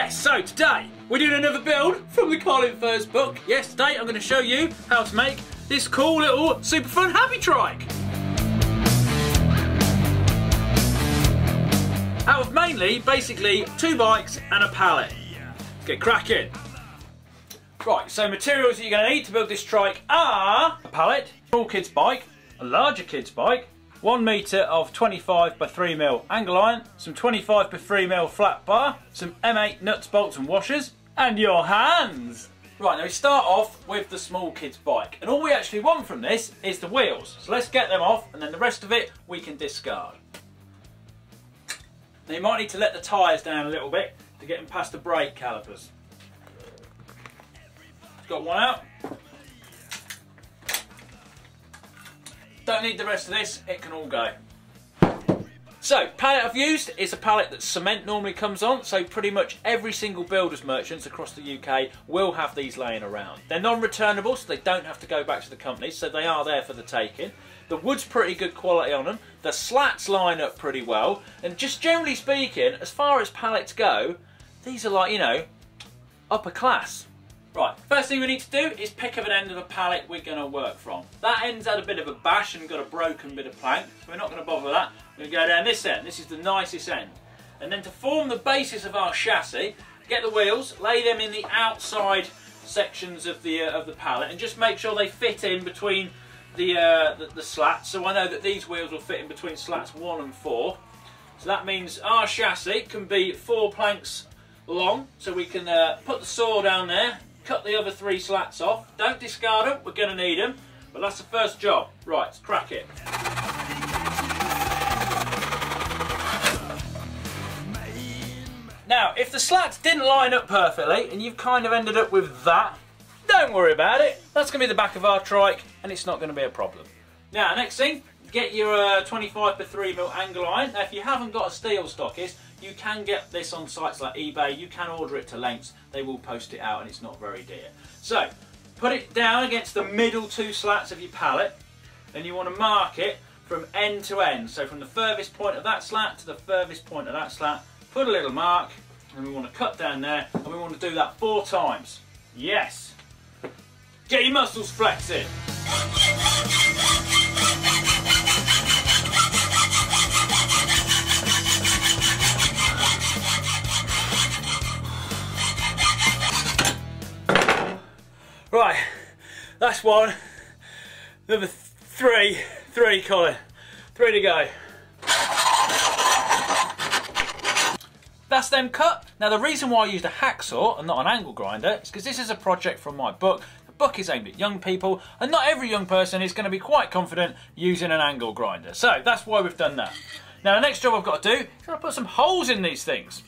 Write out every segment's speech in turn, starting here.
Yes, so today we're doing another build from the Pallet first book. Yes, today I'm going to show you how to make this cool little super fun happy trike. Out of mainly, basically, 2 bikes and a pallet. Let's get cracking. Right, so materials that you're going to need to build this trike are a pallet, a small kid's bike, a larger kid's bike, 1 metre of 25 by 3mm angle iron, some 25 by 3mm flat bar, some M8 nuts, bolts and washers, and your hands! Right, now we start off with the small kid's bike, and all we actually want from this is the wheels. So let's get them off, and then the rest of it we can discard. Now you might need to let the tyres down a little bit to get them past the brake calipers. Got one out. Don't need the rest of this, it can all go. So, pallet I've used is a pallet that cement normally comes on, so pretty much every single builder's merchants across the UK will have these laying around. They're non-returnable, so they don't have to go back to the company, so they are there for the taking. The wood's pretty good quality on them, the slats line up pretty well, and just generally speaking, as far as pallets go, these are like, you know, upper class. Right, first thing we need to do is pick up an end of a pallet we're going to work from. That end's had a bit of a bash and got a broken bit of plank, so we're not going to bother with that. We're going to go down this end. This is the nicest end. And then to form the basis of our chassis, get the wheels, lay them in the outside sections of the pallet, and just make sure they fit in between the slats. So I know that these wheels will fit in between slats 1 and 4. So that means our chassis can be 4 planks long, so we can put the saw down there, cut the other 3 slats off. Don't discard them, we're going to need them, but that's the first job. Right, let's crack it. Now, if the slats didn't line up perfectly and you've kind of ended up with that, don't worry about it. That's going to be the back of our trike and it's not going to be a problem. Now, next thing, get your 25 by 3mm angle iron. Now, if you haven't got a steel stockist, you can get this on sites like eBay. You can order it to lengths. They will post it out and it's not very dear. So, put it down against the middle 2 slats of your pallet and you want to mark it from end to end. So from the furthest point of that slat to the furthest point of that slat, put a little mark and we want to cut down there and we want to do that 4 times. Yes! Get your muscles flexing! Right, that's 1. Another 3, Colin. 3 to go. That's them cut. Now the reason why I used a hacksaw and not an angle grinder is because this is a project from my book. The book is aimed at young people and not every young person is going to be quite confident using an angle grinder. So that's why we've done that. Now the next job I've got to do is I've got to put some holes in these things.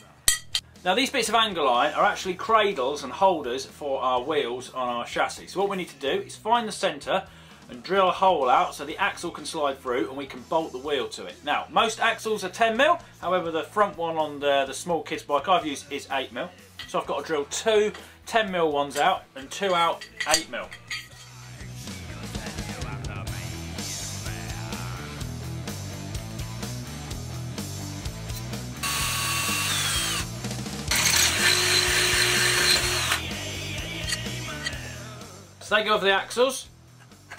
Now these bits of angle iron are actually cradles and holders for our wheels on our chassis. So what we need to do is find the centre and drill a hole out so the axle can slide through and we can bolt the wheel to it. Now most axles are 10mm, however the front one on the small kids bike I've used is 8mm. So I've got to drill 2 10mm ones out and 2 out 8mm. So they go over the axles,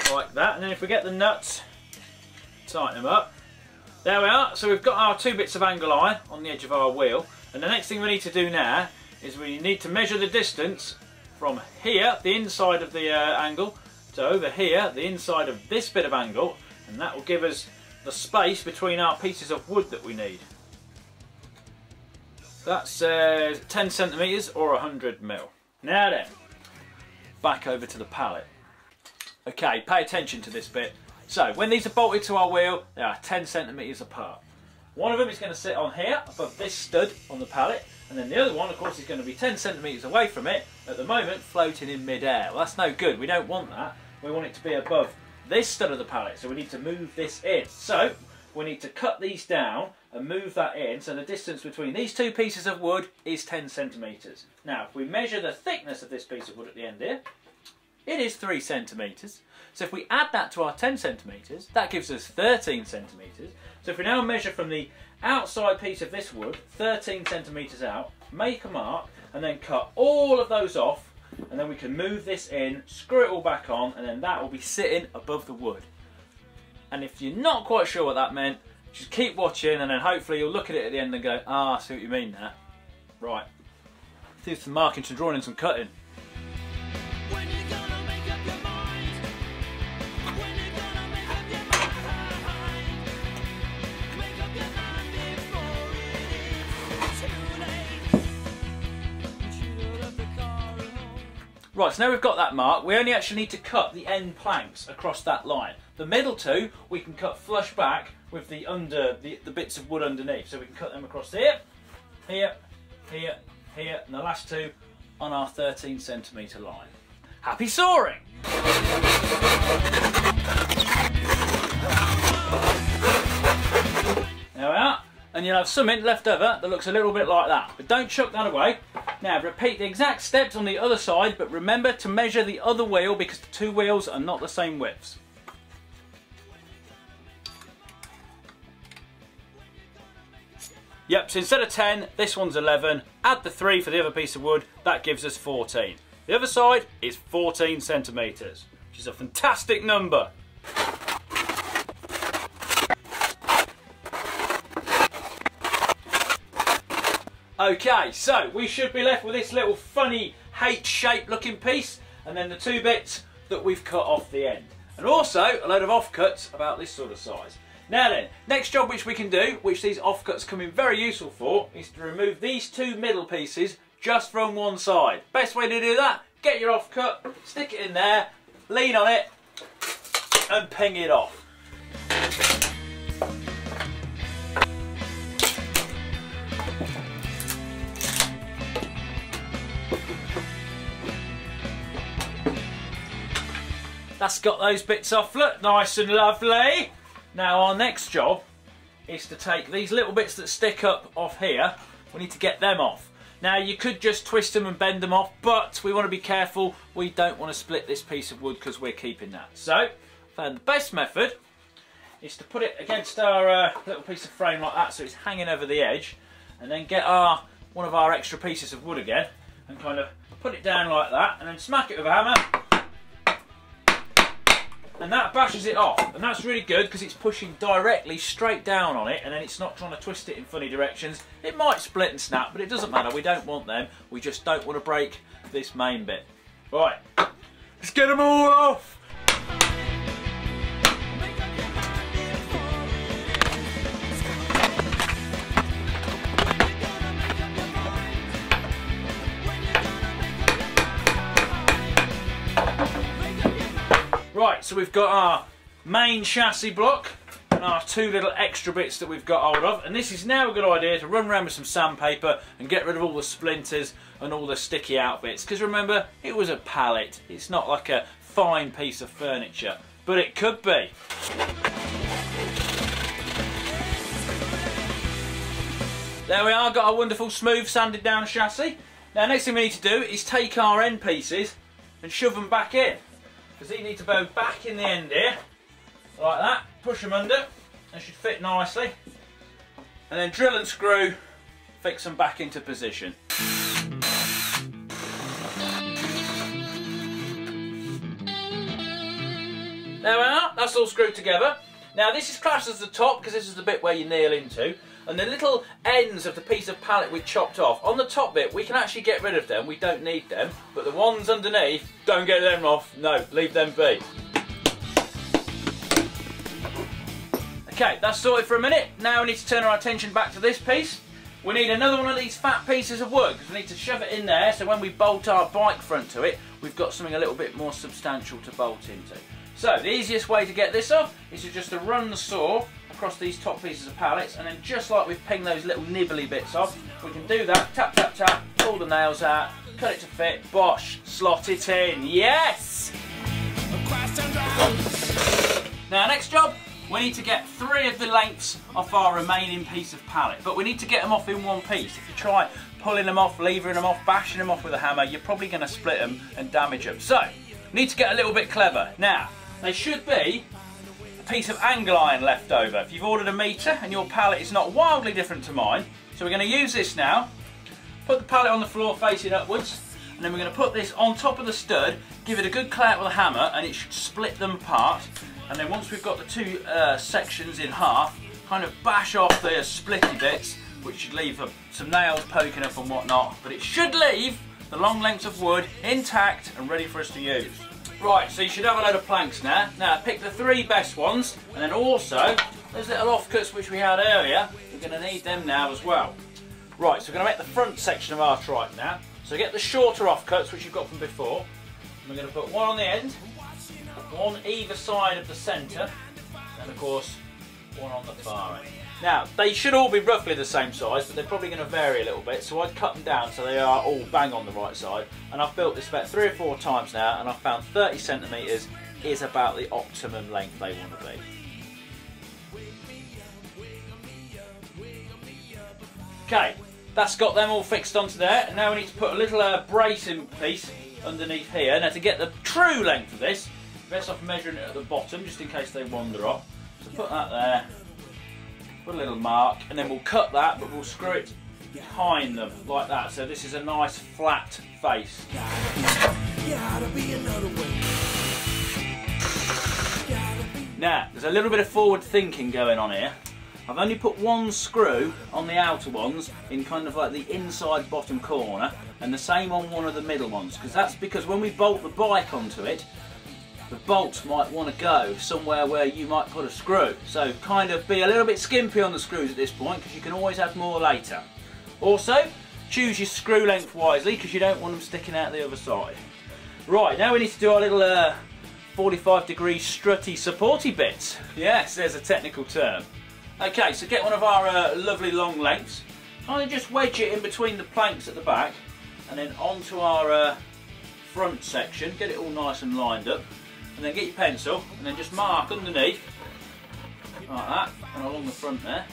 like that, and then if we get the nuts, tighten them up. There we are, so we've got our 2 bits of angle iron on the edge of our wheel, and the next thing we need to do now is we need to measure the distance from here, the inside of the angle, to over here, the inside of this bit of angle, and that will give us the space between our pieces of wood that we need. That's 10 centimetres or 100mm. Now then, back over to the pallet. Okay, pay attention to this bit. So, when these are bolted to our wheel, they are 10 centimetres apart. One of them is going to sit on here, above this stud on the pallet, and then the other one, of course, is going to be 10 centimetres away from it, at the moment floating in mid-air. Well, that's no good, we don't want that. We want it to be above this stud of the pallet, so we need to move this in. So, we need to cut these down and move that in, so the distance between these 2 pieces of wood is 10 centimetres. Now, if we measure the thickness of this piece of wood at the end here, it is 3 centimetres. So if we add that to our 10 centimetres, that gives us 13 centimetres. So if we now measure from the outside piece of this wood, 13 centimetres out, make a mark, and then cut all of those off, and then we can move this in, screw it all back on, and then that will be sitting above the wood. And if you're not quite sure what that meant, just keep watching, and then hopefully you'll look at it at the end and go, ah, I see what you mean now. Right, do some marking, some drawing and some cutting. Right, so now we've got that mark, we only actually need to cut the end planks across that line. The middle two, we can cut flush back with the bits of wood underneath. So we can cut them across here, here, here, here, and the last two on our 13 centimetre line. Happy sawing! There we are. And you'll have something left over that looks a little bit like that. But don't chuck that away. Now repeat the exact steps on the other side, but remember to measure the other wheel because the two wheels are not the same widths. Yep, so instead of 10, this one's 11. Add the 3 for the other piece of wood, that gives us 14. The other side is 14 centimetres, which is a fantastic number. Okay, so we should be left with this little funny H-shaped looking piece, and then the two bits that we've cut off the end. And also a load of offcuts about this sort of size. Now then, next job which we can do, which these offcuts come in very useful for, is to remove these two middle pieces just from one side. Best way to do that, get your offcut, stick it in there, lean on it, and ping it off. That's got those bits off, look, nice and lovely. Now our next job is to take these little bits that stick up off here, we need to get them off. Now you could just twist them and bend them off, but we want to be careful, we don't want to split this piece of wood because we're keeping that. So, I found the best method is to put it against our little piece of frame like that so it's hanging over the edge, and then get one of our extra pieces of wood again and kind of put it down like that and then smack it with a hammer. And that bashes it off, and that's really good because it's pushing directly straight down on it, and then it's not trying to twist it in funny directions. It might split and snap, but it doesn't matter, we don't want them, we just don't want to break this main bit. Right, let's get them all off! Right, so we've got our main chassis block and our two little extra bits that we've got hold of, and this is now a good idea to run around with some sandpaper and get rid of all the splinters and all the sticky out bits, because remember, it was a pallet, it's not like a fine piece of furniture, but it could be. There we are, got our wonderful smooth sanded down chassis. Now next thing we need to do is take our end pieces and shove them back in. Because these need to go back in the end here, like that, push them under, they should fit nicely, and then drill and screw, fix them back into position. There we are, that's all screwed together. Now this is classed as the top because this is the bit where you nail into, and the little ends of the piece of pallet we chopped off, on the top bit we can actually get rid of them, we don't need them, but the ones underneath, don't get them off, no, leave them be. Okay, that's sorted for a minute. Now we need to turn our attention back to this piece. We need another one of these fat pieces of wood because we need to shove it in there so when we bolt our bike front to it, we've got something a little bit more substantial to bolt into. So the easiest way to get this off is just to run the saw across these top pieces of pallets, and then just like we've pinged those little nibbly bits off, we can do that, tap tap tap, pull the nails out, cut it to fit, bosh, slot it in, yes! Now next job, we need to get 3 of the lengths off our remaining piece of pallet, but we need to get them off in one piece. If you try pulling them off, levering them off, bashing them off with a hammer, you're probably going to split them and damage them. So, need to get a little bit clever. Now, they should be piece of angle iron left over. If you've ordered a metre and your pallet is not wildly different to mine, so we're going to use this now. Put the pallet on the floor facing upwards, and then we're going to put this on top of the stud, give it a good clout with a hammer, and it should split them apart. And then once we've got the two sections in half, kind of bash off the splitty bits, which should leave some nails poking up and whatnot, but it should leave the long lengths of wood intact and ready for us to use. Right, so you should have a load of planks now. Now pick the 3 best ones, and then also those little offcuts which we had earlier, we're going to need them now as well. Right, so we're going to make the front section of our trike now. So get the shorter offcuts which you've got from before. And we're going to put one on the end, one either side of the centre, and of course one on the far end. Now, they should all be roughly the same size, but they're probably going to vary a little bit, so I'd cut them down so they are all bang on the right side. And I've built this about 3 or 4 times now, and I've found 30 centimetres is about the optimum length they want to be. Okay, that's got them all fixed onto there, and now we need to put a little bracing piece underneath here. Now, to get the true length of this, best off measuring it at the bottom, just in case they wander off. So put that there. Put a little mark, and then we'll cut that, but we'll screw it behind them like that. So this is a nice flat face. Now, there's a little bit of forward thinking going on here. I've only put one screw on the outer ones in kind of like the inside bottom corner, and the same on one of the middle ones, because that's because when we bolt the bike onto it, the bolts might want to go somewhere where you might put a screw. So kind of be a little bit skimpy on the screws at this point, because you can always add more later. Also, choose your screw length wisely, because you don't want them sticking out the other side. Right, now we need to do our little 45-degree strutty supporty bits. Yes, there's a technical term. Okay, so get one of our lovely long lengths, kind of just wedge it in between the planks at the back, and then onto our front section, get it all nice and lined up. And then get your pencil and then just mark underneath like that and along the front there.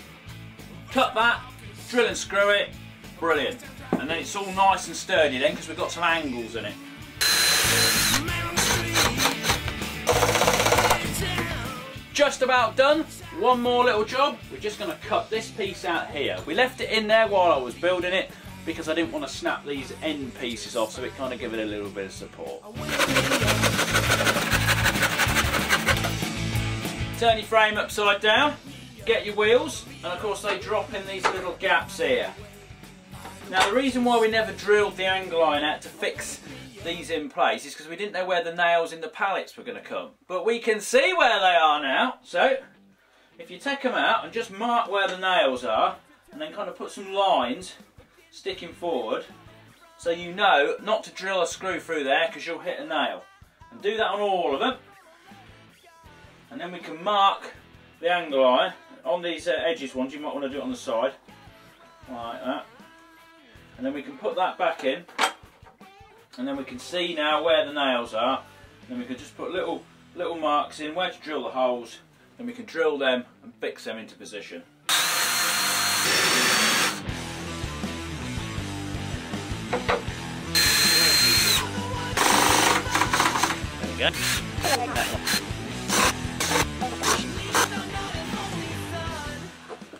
Cut that, drill and screw it, brilliant. And then it's all nice and sturdy then, because we've got some angles in it. Just about done. One more little job. We're just going to cut this piece out here. We left it in there while I was building it because I didn't want to snap these end pieces off, so it kind of give it a little bit of support. Turn your frame upside down, get your wheels, and of course they drop in these little gaps here. Now the reason why we never drilled the angle iron out to fix these in place is because we didn't know where the nails in the pallets were going to come. But we can see where they are now, so if you take them out and just mark where the nails are, and then kind of put some lines sticking forward, so you know not to drill a screw through there because you'll hit a nail. And do that on all of them. And then we can mark the angle iron on these edges ones. You might want to do it on the side like that, and then we can put that back in, and then we can see now where the nails are. And then we can just put little marks in where to drill the holes, and we can drill them and fix them into position. There we go.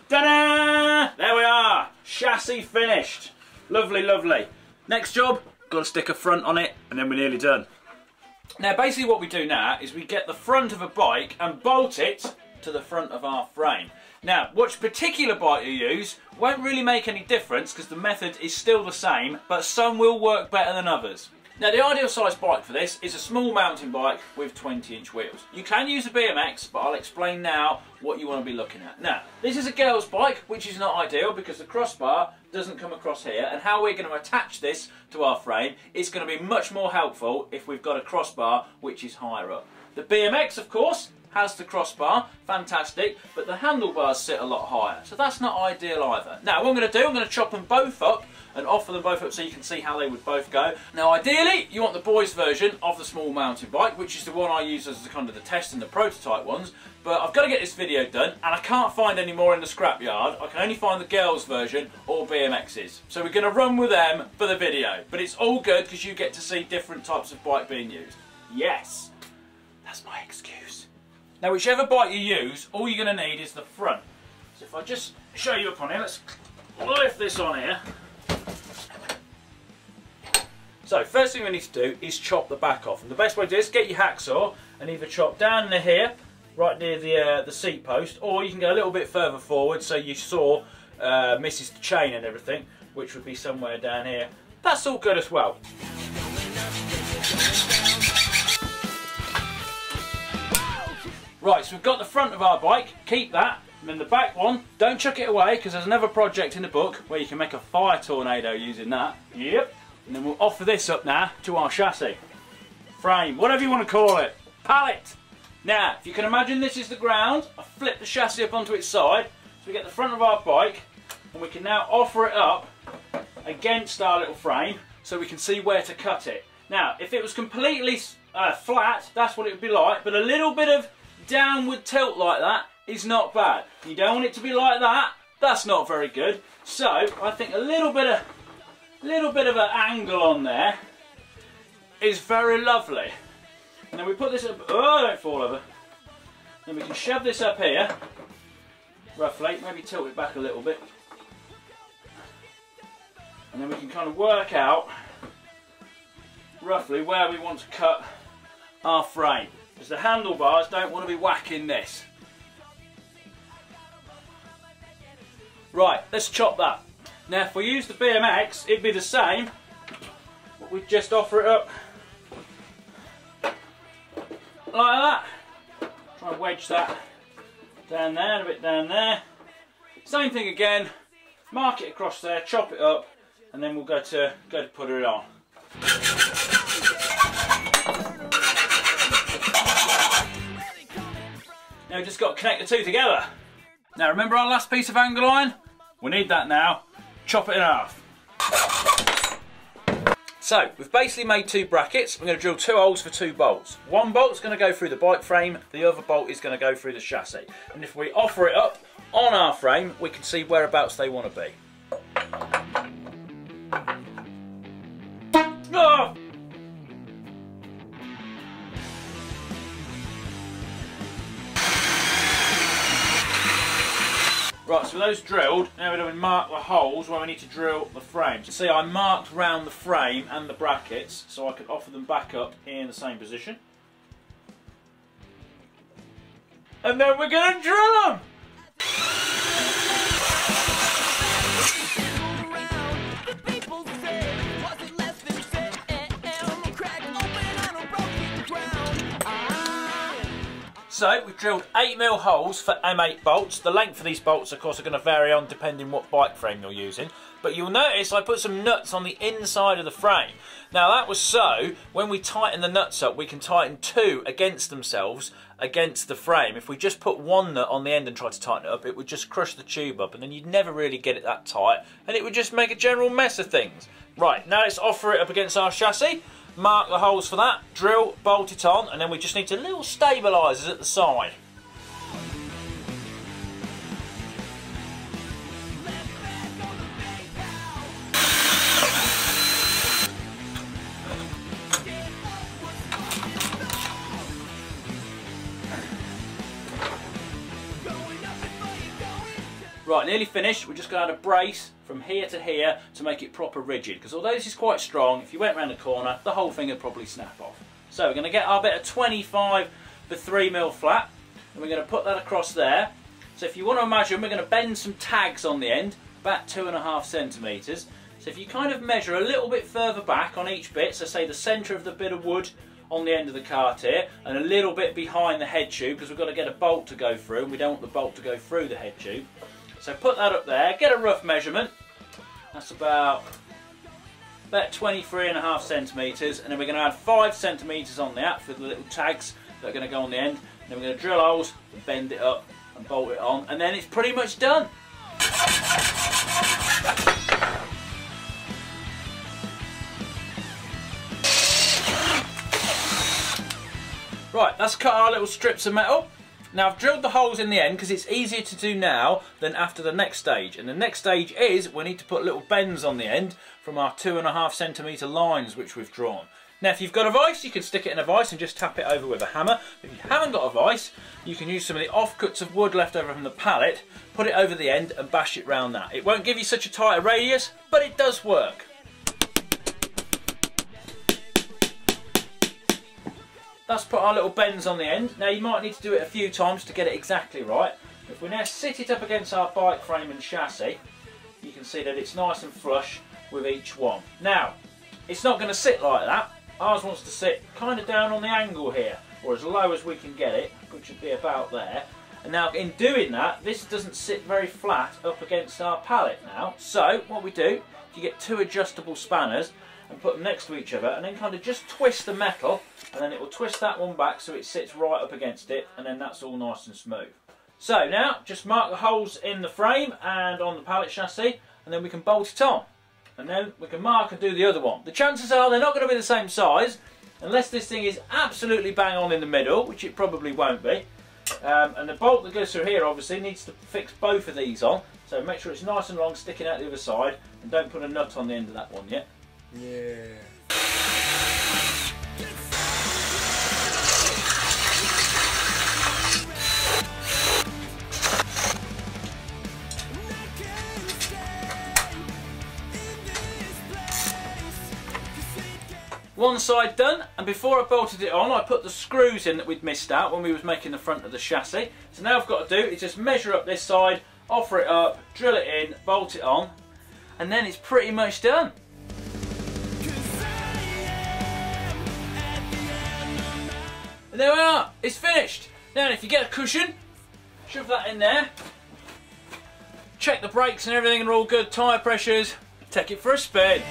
Ta-da! There we are, chassis finished. Lovely, lovely. Next job, got to stick a front on it, and then we're nearly done. Now basically what we do now is we get the front of a bike and bolt it to the front of our frame. Now, which particular bike you use won't really make any difference because the method is still the same, but some will work better than others. Now the ideal size bike for this is a small mountain bike with 20-inch wheels. You can use a BMX, but I'll explain now what you want to be looking at. Now, this is a girl's bike, which is not ideal because the crossbar doesn't come across here, and how we're going to attach this to our frame is going to be much more helpful if we've got a crossbar which is higher up. The BMX, of course, has the crossbar, fantastic, but the handlebars sit a lot higher, so that's not ideal either. Now what I'm going to do, I'm going to chop them both up and offer them both up so you can see how they would both go. Now ideally you want the boys version of the small mountain bike, which is the one I use as the kind of the test and the prototype ones, but I've got to get this video done and I can't find any more in the scrapyard. I can only find the girls version or BMXs, so we're going to run with them for the video, but it's all good because you get to see different types of bike being used. Yes, that's my excuse. Now whichever bike you use, all you're going to need is the front. So if I just show you up on here, let's lift this on here. So first thing we need to do is chop the back off, and the best way to do this is get your hacksaw and either chop down to here, right near the seat post, or you can go a little bit further forward so your saw misses the chain and everything, which would be somewhere down here. That's all good as well. Right, so we've got the front of our bike, keep that, and then the back one, don't chuck it away because there's another project in the book where you can make a fire tornado using that. Yep. And then we'll offer this up now to our chassis, frame, whatever you want to call it, pallet. Now, if you can imagine this is the ground, I flip the chassis up onto its side, so we get the front of our bike, and we can now offer it up against our little frame so we can see where to cut it. Now, if it was completely flat, that's what it would be like, but a little bit of downward tilt like that is not bad. You don't want it to be like that, that's not very good. So, I think a little bit of an angle on there is very lovely. And then we put this up, oh, don't fall over. Then we can shove this up here, roughly, maybe tilt it back a little bit. And then we can kind of work out roughly where we want to cut our frame. Because the handlebars don't want to be whacking this. Right, let's chop that. Now if we use the BMX, it'd be the same, but we'd just offer it up like that. Try and wedge that down there and a bit down there. Same thing again, mark it across there, chop it up, and then we'll go to put it on. Now we've just got to connect the two together. Now remember our last piece of angle iron? We need that now. Chop it in half. So we've basically made two brackets. We're going to drill 2 holes for 2 bolts. One bolt's going to go through the bike frame, the other bolt is going to go through the chassis. And if we offer it up on our frame, we can see whereabouts they want to be. Oh! Right, so with those drilled, now we're going to mark the holes where we need to drill the frames. See, I marked round the frame and the brackets so I could offer them back up in the same position. And then we're going to drill them! So we've drilled 8mm holes for M8 bolts. The length of these bolts of course are going to vary on depending what bike frame you're using. But you'll notice I put some nuts on the inside of the frame. Now that was so when we tighten the nuts up we can tighten 2 against themselves against the frame. If we just put 1 nut on the end and try to tighten it up, it would just crush the tube up and then you'd never really get it that tight and it would just make a general mess of things. Right, now let's offer it up against our chassis. Mark the holes for that, drill, bolt it on, and then we just need little stabilisers at the side. Right, nearly finished. We're just going to add a brace from here to here to make it proper rigid, because although this is quite strong, if you went round the corner the whole thing would probably snap off. So we're going to get our bit of 25 for 3mm flat and we're going to put that across there. So if you want to imagine, we're going to bend some tags on the end, about 2.5 centimetres. So if you kind of measure a little bit further back on each bit, so say the centre of the bit of wood on the end of the cart here and a little bit behind the head tube, because we've got to get a bolt to go through and we don't want the bolt to go through the head tube. So put that up there, get a rough measurement. That's about 23.5 centimetres, and then we're going to add 5 centimetres on that for the little tags that are going to go on the end. And then we're going to drill holes and bend it up and bolt it on, and then it's pretty much done. Right, that's cut our little strips of metal. Now I've drilled the holes in the end because it's easier to do now than after the next stage. And the next stage is we need to put little bends on the end from our 2.5 centimetre lines which we've drawn. Now if you've got a vise, you can stick it in a vise and just tap it over with a hammer. If you haven't got a vise, you can use some of the offcuts of wood left over from the pallet, put it over the end and bash it round that. It won't give you such a tight radius, but it does work. That's put our little bends on the end. Now you might need to do it a few times to get it exactly right. If we now sit it up against our bike frame and chassis, you can see that it's nice and flush with each one. Now, it's not going to sit like that. Ours wants to sit kind of down on the angle here, or as low as we can get it, which would be about there. And now in doing that, this doesn't sit very flat up against our pallet now. So what we do, you get two adjustable spanners and put them next to each other, and then kind of just twist the metal, and then it will twist that one back so it sits right up against it, and then that's all nice and smooth. So now just mark the holes in the frame and on the pallet chassis, and then we can bolt it on. And then we can mark and do the other one. The chances are they're not going to be the same size, unless this thing is absolutely bang on in the middle, which it probably won't be. And the bolt that goes through here obviously needs to fix both of these on, so make sure it's nice and long sticking out the other side, and don't put a nut on the end of that one yet. Yeah. One side done, and before I bolted it on I put the screws in that we'd missed out when we was making the front of the chassis. So now I've got to do is just measure up this side, offer it up, drill it in, bolt it on, and then it's pretty much done. And there we are, it's finished. Now if you get a cushion, shove that in there, check the brakes and everything are all good, tyre pressures, take it for a spin.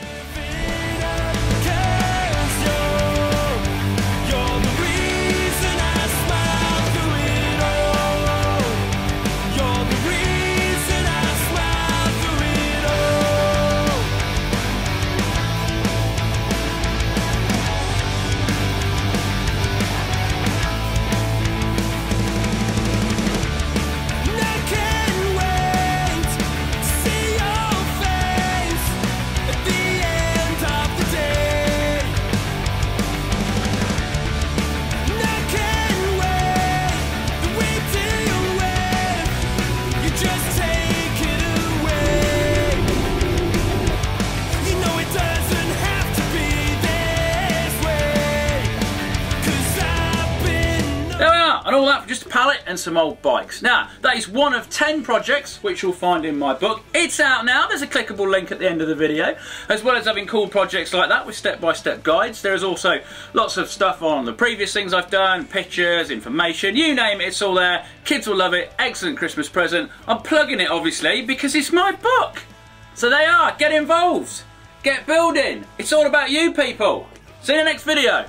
And all that for just a pallet and some old bikes. Now, that is one of 10 projects which you'll find in my book. It's out now, there's a clickable link at the end of the video. As well as having cool projects like that with step-by-step guides, there is also lots of stuff on the previous things I've done, pictures, information, you name it, it's all there. Kids will love it, excellent Christmas present. I'm plugging it obviously because it's my book. So they are, get involved, get building. It's all about you people. See you in the next video.